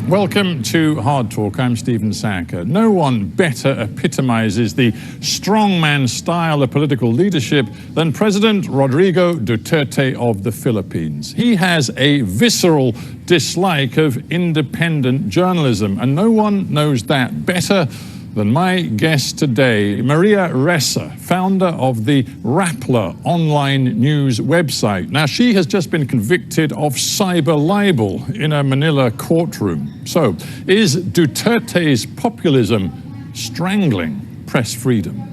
Welcome to Hard Talk. I'm Stephen Sackur. No one better epitomizes the strongman style of political leadership than President Rodrigo Duterte of the Philippines. He has a visceral dislike of independent journalism, and no one knows that better than my guest today, Maria Ressa, founder of the Rappler online news website. Now, she has just been convicted of cyber libel in a Manila courtroom. So, is Duterte's populism strangling press freedom?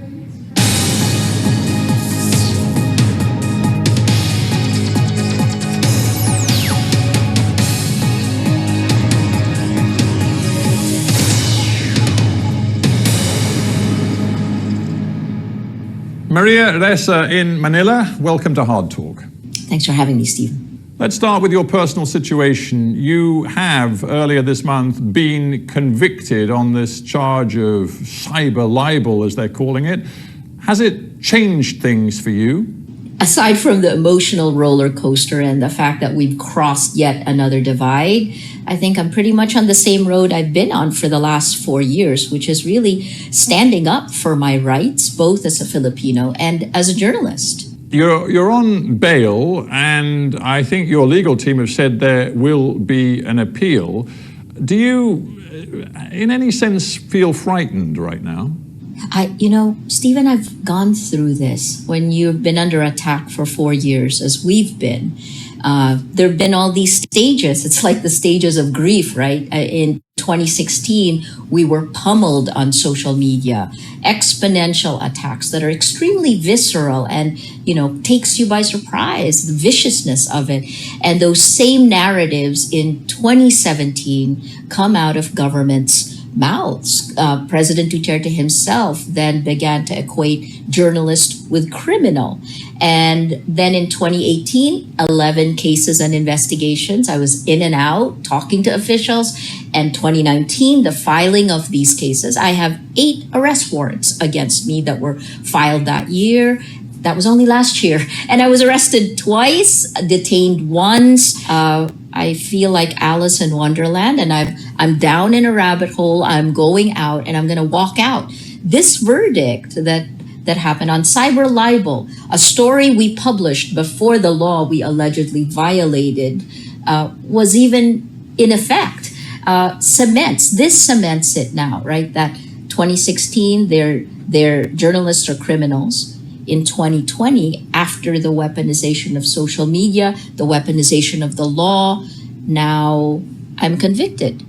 Maria Ressa in Manila, welcome to Hard Talk. Thanks for having me, Stephen. Let's start with your personal situation. You have, earlier this month, been convicted on this charge of cyber libel, as they're calling it. Has it changed things for you? Aside from the emotional roller coaster and the fact that we've crossed yet another divide, I think I'm pretty much on the same road I've been on for the last 4 years, which is really standing up for my rights, both as a Filipino and as a journalist. You're on bail, and I think your legal team have said there will be an appeal. Do you, in any sense, feel frightened right now? Stephen, I've gone through this. When you've been under attack for 4 years, as we've been, there have been all these stages. It's like the stages of grief, right? In 2016, we were pummeled on social media, exponential attacks that are extremely visceral and, takes you by surprise, the viciousness of it. And those same narratives in 2017 come out of governments' mouths. President Duterte himself then began to equate journalist with criminal. And then in 2018, 11 cases and investigations. I was in and out talking to officials. And 2019, the filing of these cases. I have 8 arrest warrants against me that were filed that year. That was only last year. And I was arrested twice, detained once. I feel like Alice in Wonderland, and I'm down in a rabbit hole. I'm going out, and I'm going to walk out. This verdict that happened on cyber libel, a story we published before the law we allegedly violated, was even in effect. Cements it now, right? That 2016, they're journalists or criminals. In 2020, after the weaponization of social media, the weaponization of the law, now I'm convicted.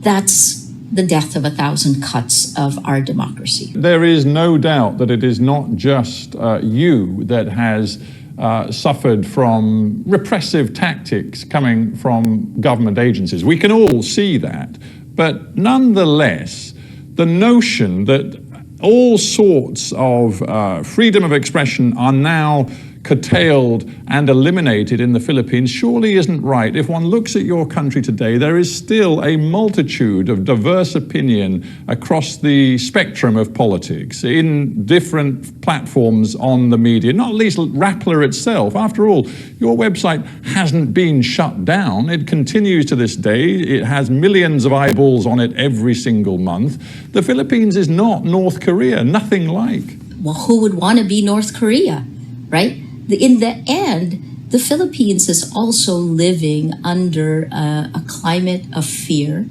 That's the death of 1,000 cuts of our democracy. There is no doubt that it is not just you that has suffered from repressive tactics coming from government agencies. We can all see that. But nonetheless, the notion that all sorts of freedom of expression are now curtailed and eliminated in the Philippines surely isn't right. If one looks at your country today, there is still a multitude of diverse opinion across the spectrum of politics in different platforms on the media, not least Rappler itself. After all, your website hasn't been shut down. It continues to this day. It has millions of eyeballs on it every single month. The Philippines is not North Korea, nothing like. Well, who would want to be North Korea, right? In the end, the Philippines is also living under a climate of fear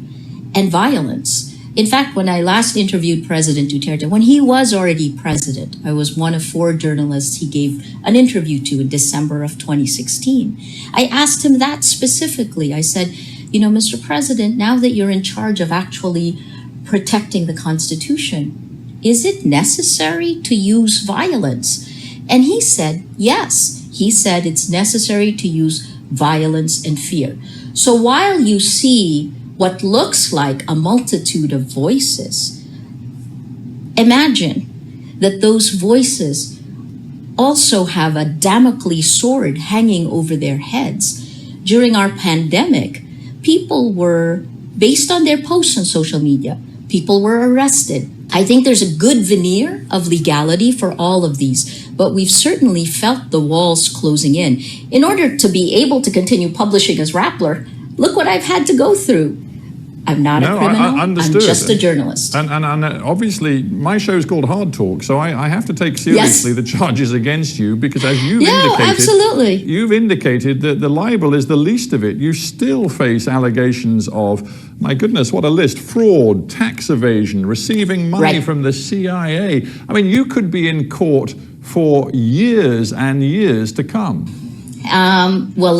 and violence. In fact, when I last interviewed President Duterte, when he was already president, I was one of 4 journalists he gave an interview to in December of 2016. I asked him that specifically. I said, Mr. President, now that you're in charge of actually protecting the Constitution, is it necessary to use violence? And he said, yes. He said it's necessary to use violence and fear. So while you see what looks like a multitude of voices, imagine that those voices also have a Damocles sword hanging over their heads. During our pandemic, people were, based on their posts on social media, people were arrested. I think there's a good veneer of legality for all of these, but we've certainly felt the walls closing in. In order to be able to continue publishing as Rappler, look what I've had to go through. I'm not a No, criminal. I understood. I'm just a journalist. And obviously, my show is called HardTalk, so I have to take seriously the charges against you, because as you've indicated, absolutely. you've indicated that the libel is the least of it. You still face allegations of, my goodness, what a list: fraud, tax evasion, receiving money from the CIA. I mean, you could be in court for years and years to come. Well,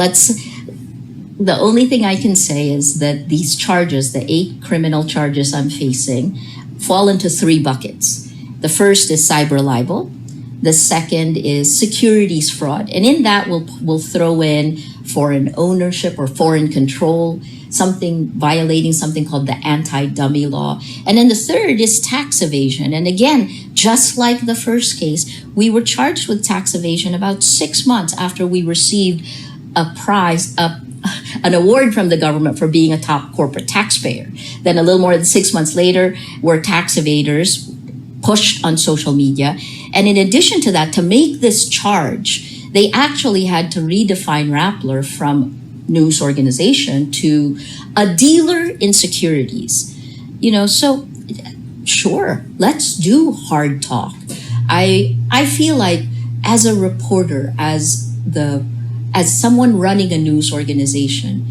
the only thing I can say is that these charges, the 8 criminal charges I'm facing, fall into 3 buckets. The first is cyber libel. The second is securities fraud. And in that, we'll throw in foreign ownership or foreign control, violating something called the anti-dummy law. And then the third is tax evasion. And again, just like the first case, we were charged with tax evasion about 6 months after we received an award from the government for being a top corporate taxpayer. Then a little more than 6 months later, we're tax evaders pushed on social media. And in addition to that, to make this charge, they actually had to redefine Rappler from news organization to a dealer in securities. So sure, let's do hard talk. I feel like as a reporter, as someone running a news organization,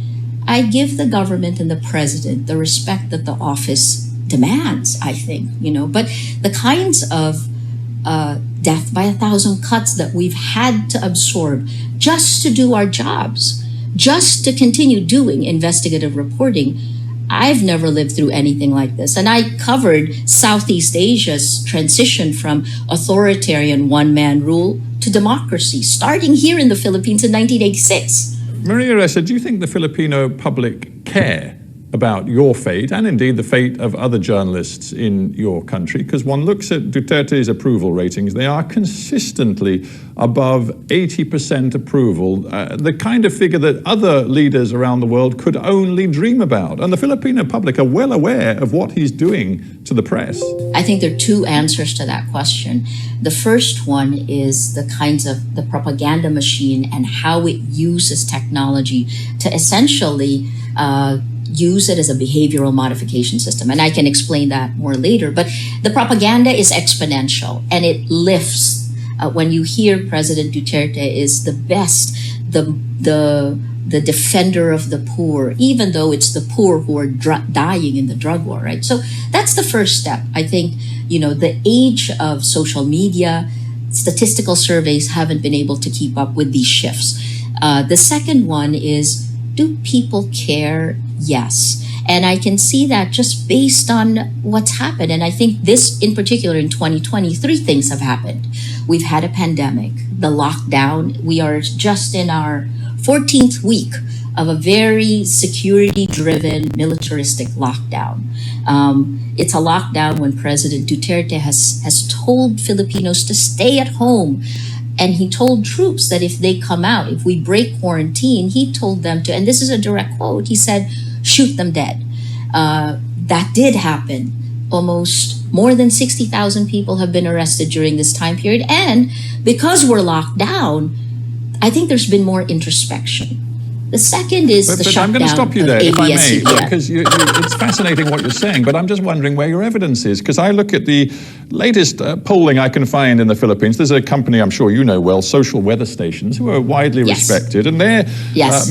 I give the government and the president the respect that the office demands, I think, but the kinds of death by 1,000 cuts that we've had to absorb just to do our jobs, just to continue doing investigative reporting, I've never lived through anything like this. And I covered Southeast Asia's transition from authoritarian one-man rule to democracy, starting here in the Philippines in 1986. Maria Ressa, do you think the Filipino public care about your fate, and indeed the fate of other journalists in your country? Because one looks at Duterte's approval ratings, they are consistently above 80% approval, the kind of figure that other leaders around the world could only dream about. And the Filipino public are well aware of what he's doing to the press. I think there are 2 answers to that question. The first one is the kinds of the propaganda machine and how it uses technology to essentially use it as a behavioral modification system. And I can explain that more later. But the propaganda is exponential, and it lifts. When you hear President Duterte is the best, the defender of the poor, even though it's the poor who are dying in the drug war, right? So that's the first step. I think, the age of social media, statistical surveys haven't been able to keep up with these shifts. The second one is, do people care? Yes. And I can see that just based on what's happened. And I think this in particular in 2020, 3 things have happened. We've had a pandemic, the lockdown. We are just in our 14th week of a very security-driven, militaristic lockdown. It's a lockdown when President Duterte has told Filipinos to stay at home. And he told troops that if they come out, if we break quarantine, he told them to, and this is a direct quote, he said, shoot them dead. That did happen. Almost more than 60,000 people have been arrested during this time period. And because we're locked down, I think there's been more introspection. The second is the shutdown. I'm going to stop you there, if I may, Yeah. because it's fascinating what you're saying, but I'm just wondering where your evidence is, because I look at the latest polling I can find in the Philippines. There's a company I'm sure you know well, Social Weather Stations, who are widely respected, and their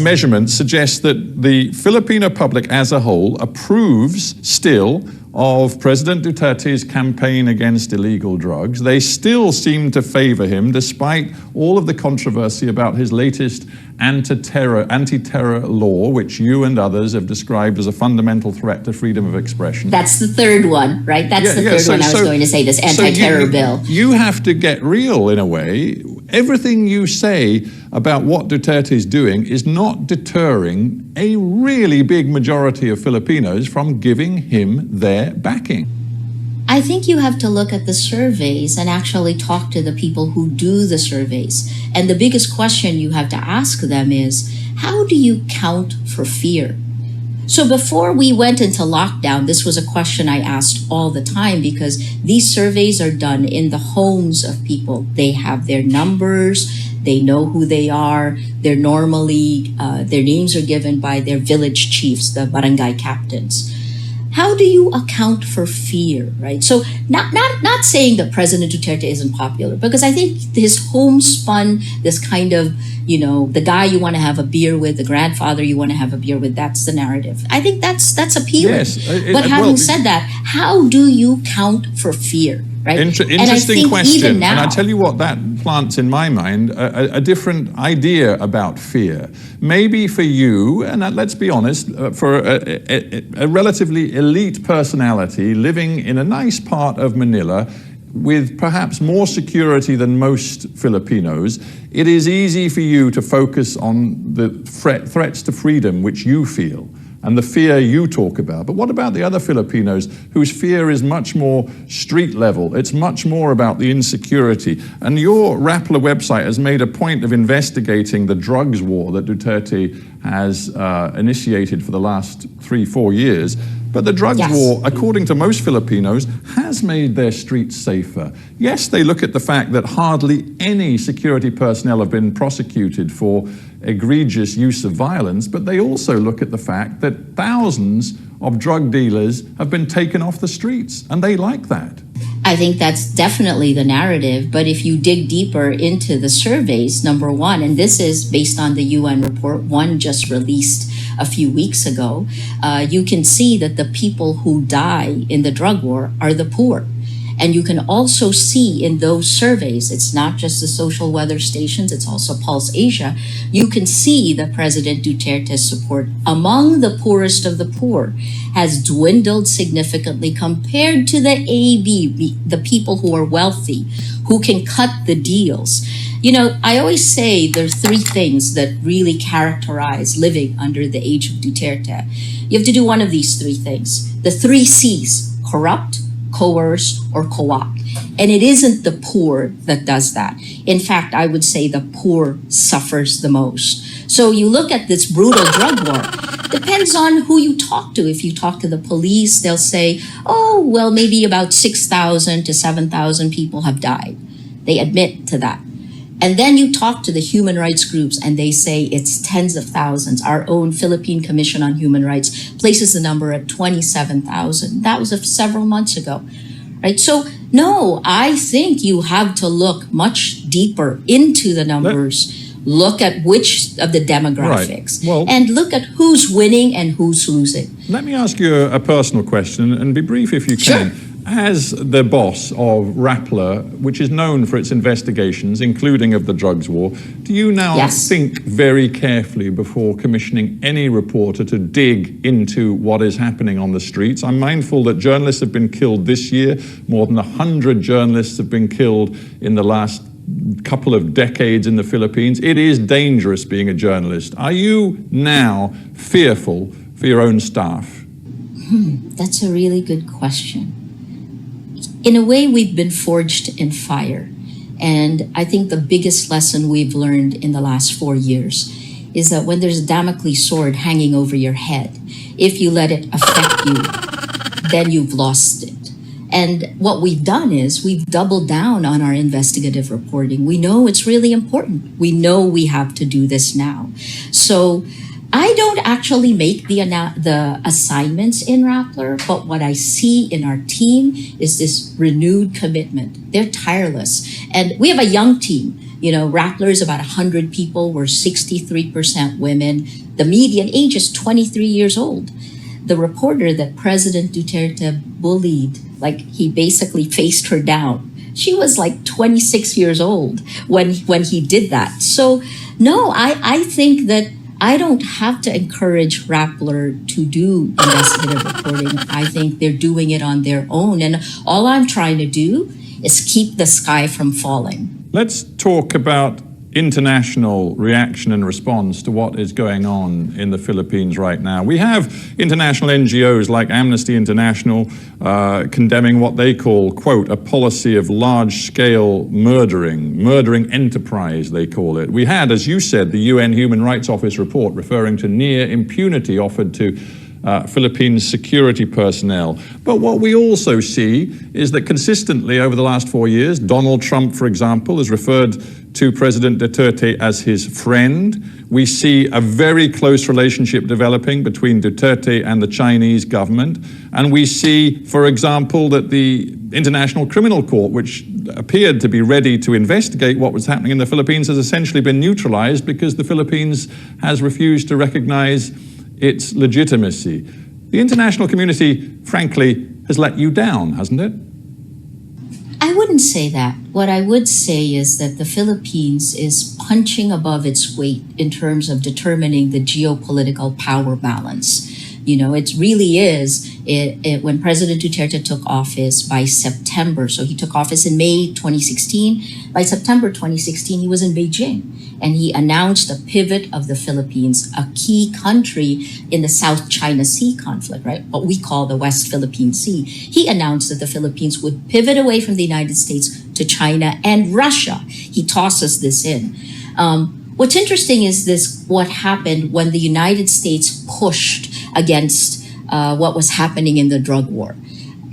measurements suggest that the Filipino public as a whole approves still of President Duterte's campaign against illegal drugs. They still seem to favor him, despite all of the controversy about his latest anti-terror law, which you and others have described as a fundamental threat to freedom of expression. That's the third one, right? That's the third one I was going to say, this anti-terror bill. You have to get real in a way. Everything you say about what Duterte is doing is not deterring a really big majority of Filipinos from giving him their backing. I think you have to look at the surveys and actually talk to the people who do the surveys. And the biggest question you have to ask them is, how do you count for fear? So before we went into lockdown, this was a question I asked all the time, because these surveys are done in the homes of people. They have their numbers, they know who they are. They're normally, their names are given by their village chiefs, the barangay captains. how do you account for fear, right? So not saying that President Duterte isn't popular, because I think his homespun, this kind of, the guy you want to have a beer with, the grandfather you want to have a beer with, that's the narrative. I think that's appealing. Yes, but having said that, how do you count for fear? Right? Interesting question. Now, and I tell you what, that plants in my mind a different idea about fear. Maybe for you, and let's be honest, for a relatively elite personality living in a nice part of Manila with perhaps more security than most Filipinos, it is easy for you to focus on the threats to freedom which you feel and the fear you talk about. But what about the other Filipinos whose fear is much more street level? It's much more about the insecurity. And your Rappler website has made a point of investigating the drugs war that Duterte has initiated for the last 3-4 years. But the drugs war, according to most Filipinos, has made their streets safer. Yes, they look at the fact that hardly any security personnel have been prosecuted for egregious use of violence, but they also look at the fact that thousands of drug dealers have been taken off the streets, and they like that. I think that's definitely the narrative, but if you dig deeper into the surveys, number one, and this is based on the UN report, one just released a few weeks ago, you can see that the people who die in the drug war are the poor. And you can also see in those surveys, it's not just the social weather stations, it's also Pulse Asia, you can see that President Duterte's support among the poorest of the poor has dwindled significantly compared to the AB, the people who are wealthy, who can cut the deals. I always say there are three things that really characterize living under the age of Duterte. You have to do one of these three things. The 3 C's: corrupt, coerce, or co-opt. And it isn't the poor that does that. In fact, I would say the poor suffers the most. So you look at this brutal drug war, depends on who you talk to. If you talk to the police, they'll say, oh, well, maybe about 6,000 to 7,000 people have died. They admit to that. And then you talk to the human rights groups and they say it's tens of thousands. Our own Philippine Commission on Human Rights places the number at 27,000. That was several months ago, right? So no, I think you have to look much deeper into the numbers, look at which of the demographics, and look at who's winning and who's losing. Let me ask you a personal question, and be brief if you can. Sure. As the boss of Rappler, which is known for its investigations, including of the drugs war, do you now think very carefully before commissioning any reporter to dig into what is happening on the streets? I'm mindful that journalists have been killed this year. More than 100 journalists have been killed in the last couple of decades in the Philippines. It is dangerous being a journalist. Are you now fearful for your own staff? That's a really good question. In a way, we've been forged in fire. And I think the biggest lesson we've learned in the last 4 years is that when there's a Damocles sword hanging over your head, if you let it affect you, then you've lost it. And what we've done is we've doubled down on our investigative reporting. We know it's really important. We know we have to do this now. So I don't actually make the assignments in Rappler, but what I see in our team is this renewed commitment. They're tireless. And we have a young team. Rappler is about 100 people. We're 63% women. The median age is 23 years old. The reporter that President Duterte bullied, like he basically faced her down, she was like 26 years old when he did that. So no, I think that I don't have to encourage Rappler to do investigative reporting. I think they're doing it on their own. And all I'm trying to do is keep the sky from falling. Let's talk about international reaction and response to what is going on in the Philippines right now. We have international NGOs like Amnesty International condemning what they call, quote, a policy of large-scale murdering enterprise, they call it. We had, as you said, the UN Human Rights Office report referring to near impunity offered to Philippine security personnel. But what we also see is that consistently over the last 4 years, Donald Trump, for example, has referred to President Duterte as his friend. We see a very close relationship developing between Duterte and the Chinese government. And we see, for example, that the International Criminal Court, which appeared to be ready to investigate what was happening in the Philippines, has essentially been neutralized because the Philippines has refused to recognize its legitimacy. The international community, frankly, has let you down, hasn't it? I wouldn't say that. What I would say is that the Philippines is punching above its weight in terms of determining the geopolitical power balance. You know, it really is. When President Duterte took office by September, so he took office in May 2016. By September 2016, he was in Beijing, and he announced a pivot of the Philippines, a key country in the South China Sea conflict, right? What we call the West Philippine Sea. He announced that the Philippines would pivot away from the United States to China and Russia. He tosses this in. What's interesting is what happened when the United States pushed against what was happening in the drug war.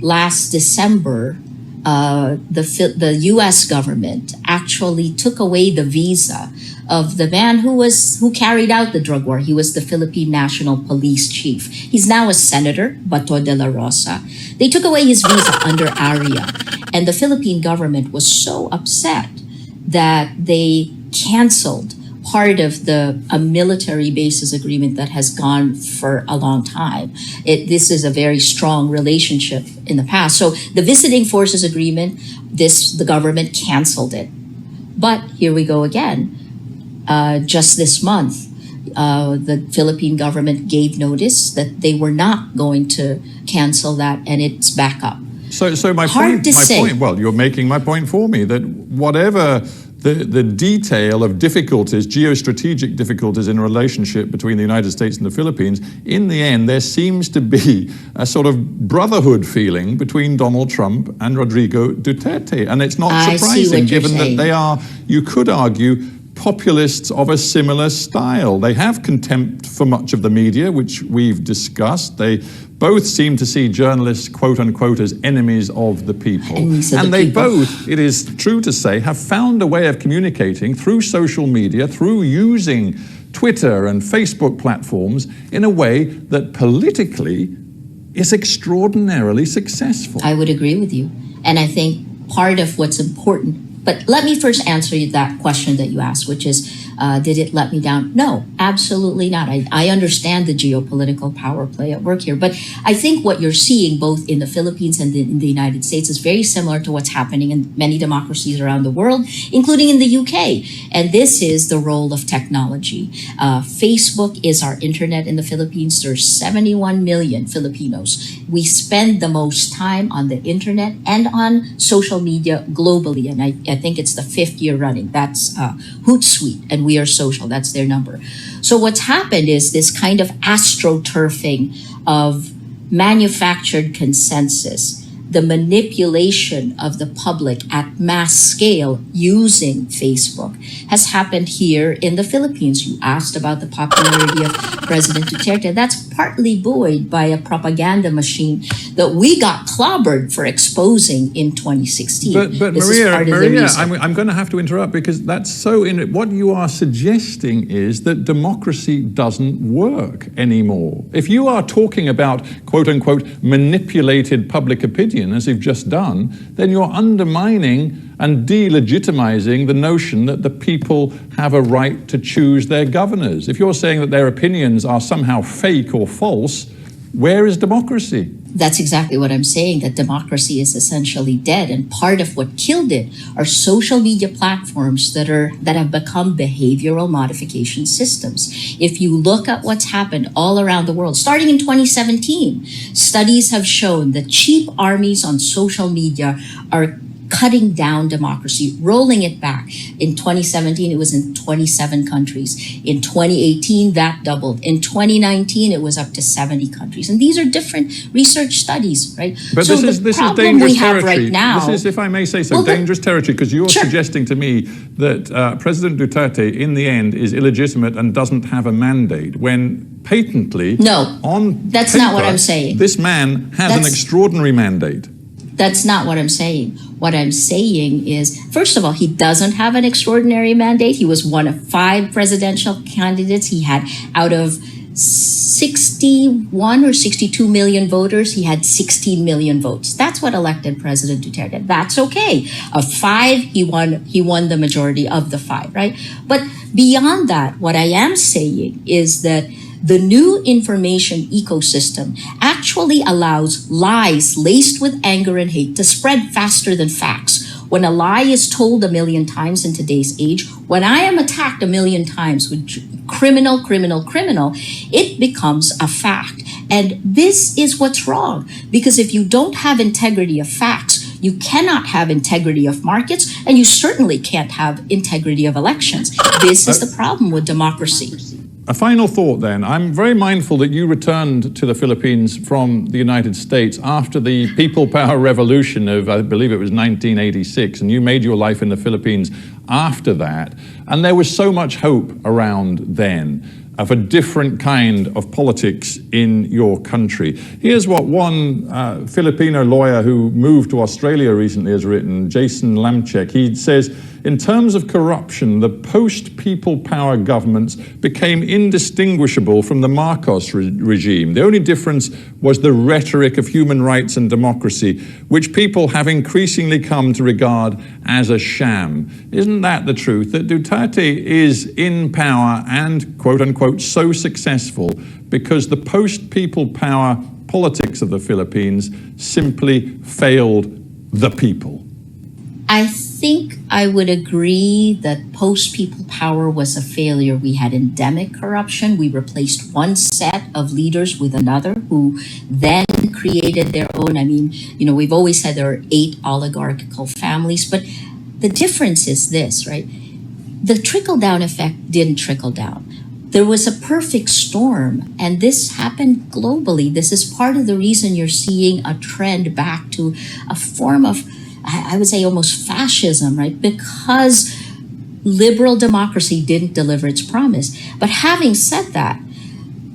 Last December, the U.S. government actually took away the visa of the man who carried out the drug war. He was the Philippine National Police Chief. He's now a senator, Bato de la Rosa. They took away his visa under ARIA, and the Philippine government was so upset that they canceled part of a military bases agreement that has gone for a long time. This is a very strong relationship in the past. So the visiting forces agreement, the government canceled it. But here we go again. Just this month, the Philippine government gave notice that they were not going to cancel that, and it's back up. So my point, well, you're making my point for me, that whatever the detail of difficulties, geostrategic difficulties in a relationship between the United States and the Philippines, in the end, there seems to be a sort of brotherhood feeling between Donald Trump and Rodrigo Duterte. And it's not surprising, given that they are, you could argue, populists of a similar style. They have contempt for much of the media, which we've discussed. They both seem to see journalists, quote unquote, as enemies of the people. And they both, it is true to say, have found a way of communicating through social media, through using Twitter and Facebook platforms in a way that politically is extraordinarily successful. I would agree with you. And I think part of what's important, but let me first answer that question that you asked, which is, did it let me down? No, absolutely not. I understand the geopolitical power play at work here, but I think what you're seeing both in the Philippines and in the United States is very similar to what's happening in many democracies around the world, including in the UK. And this is the role of technology. Facebook is our internet in the Philippines. There's 71 million Filipinos. We spend the most time on the internet and on social media globally. And I think it's the 5th year running. That's Hootsuite, and We Are Social. That's their number. So what's happened is this kind of astroturfing of manufactured consensus, the manipulation of the public at mass scale using Facebook has happened here in the Philippines. You asked about the popularity of President Duterte. That's partly buoyed by a propaganda machine that we got clobbered for exposing in 2016. But Maria, I'm going to have to interrupt, because that's so what you are suggesting is that democracy doesn't work anymore. If you are talking about, quote unquote, manipulated public opinion, as you've just done, then you're undermining and delegitimizing the notion that the people have a right to choose their governors. If you're saying that their opinions are somehow fake or false, where is democracy? That's exactly what I'm saying, that democracy is essentially dead. And part of what killed it are social media platforms that have become behavioral modification systems. If you look at what's happened all around the world, starting in 2017, studies have shown that cheap armies on social media are cutting down democracy, rolling it back. In 2017, it was in 27 countries. In 2018, that doubled. In 2019, it was up to 70 countries. And these are different research studies, right? But so this is dangerous territory. Right now, this is, if I may say so, dangerous territory, because you're suggesting to me that President Duterte, in the end, is illegitimate and doesn't have a mandate, when patently, that's not what I'm saying. This man has an extraordinary mandate. That's not what I'm saying. What I'm saying is, first of all, he doesn't have an extraordinary mandate. He was one of 5 presidential candidates. He had, out of 61 or 62 million voters, he had 16 million votes. That's what elected President Duterte. That's okay. Of 5, he won the majority of the 5, right? But beyond that, what I am saying is that the new information ecosystem actually allows lies laced with anger and hate to spread faster than facts. When a lie is told 1 million times in today's age, when I am attacked 1 million times with criminal, it becomes a fact. And this is what's wrong, because if you don't have integrity of facts, you cannot have integrity of markets, and you certainly can't have integrity of elections. This is the problem with democracy. A final thought then. I'm very mindful that you returned to the Philippines from the United States after the People Power Revolution of, I believe it was 1986, and you made your life in the Philippines after that. And there was so much hope around then of a different kind of politics in your country. Here's what one Filipino lawyer who moved to Australia recently has written, Jason Lamchek. He says, in terms of corruption, the post-people power governments became indistinguishable from the Marcos regime. The only difference was the rhetoric of human rights and democracy, which people have increasingly come to regard as a sham. Isn't that the truth, that Duterte is in power and, quote unquote, so successful because the post-people power politics of the Philippines simply failed the people? I think I would agree that post-people power was a failure. We had endemic corruption. We replaced one set of leaders with another who then created their own. I mean, we've always said there are 8 oligarchical families, but the difference is this, right? The trickle-down effect didn't trickle down. There was a perfect storm, and this happened globally. This is part of the reason you're seeing a trend back to a form of, I would say, almost fascism, right? Because liberal democracy didn't deliver its promise. But having said that,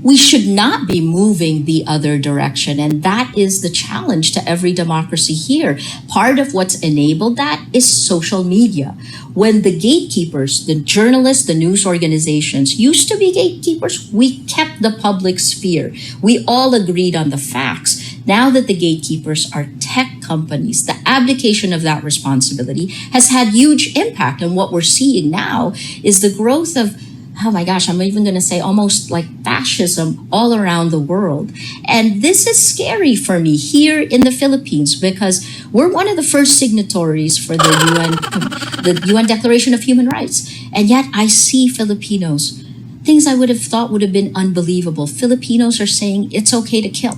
we should not be moving the other direction. And that is the challenge to every democracy here. Part of what's enabled that is social media. When the gatekeepers, the journalists, the news organizations used to be gatekeepers, we kept the public sphere. We all agreed on the facts. Now that the gatekeepers are tech companies, the abdication of that responsibility has had huge impact. And what we're seeing now is the growth of, oh my gosh, I'm even going to say almost like fascism all around the world. And this is scary for me here in the Philippines because we're one of the first signatories for the UN Declaration of Human Rights. And yet I see Filipinos, things I would have thought would have been unbelievable. Filipinos are saying it's okay to kill.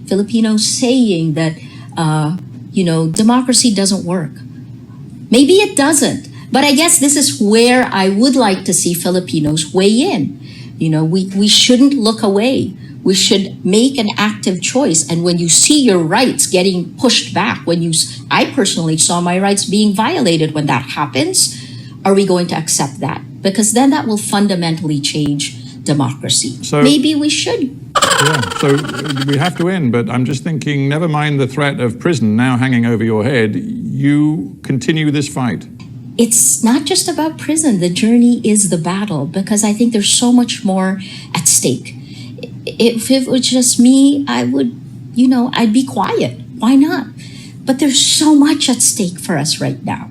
Filipinos saying that, democracy doesn't work. Maybe it doesn't. But I guess this is where I would like to see Filipinos weigh in. We shouldn't look away. We should make an active choice. And when you see your rights getting pushed back, I personally saw my rights being violated when that happens, are we going to accept that? Because then that will fundamentally change democracy. So maybe we should. Yeah, so we have to end, but I'm just thinking, never mind the threat of prison now hanging over your head, you continue this fight. It's not just about prison. The journey is the battle, because I think there's so much more at stake. If it was just me, I would, I'd be quiet. Why not? But there's so much at stake for us right now.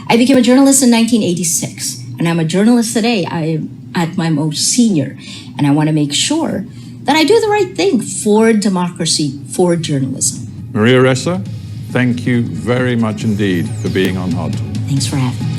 I became a journalist in 1986, and I'm a journalist today. I'm at my most senior, and I want to make sure that I do the right thing for democracy, for journalism. Maria Ressa, thank you very much indeed for being on HardTalk. Thanks for having me.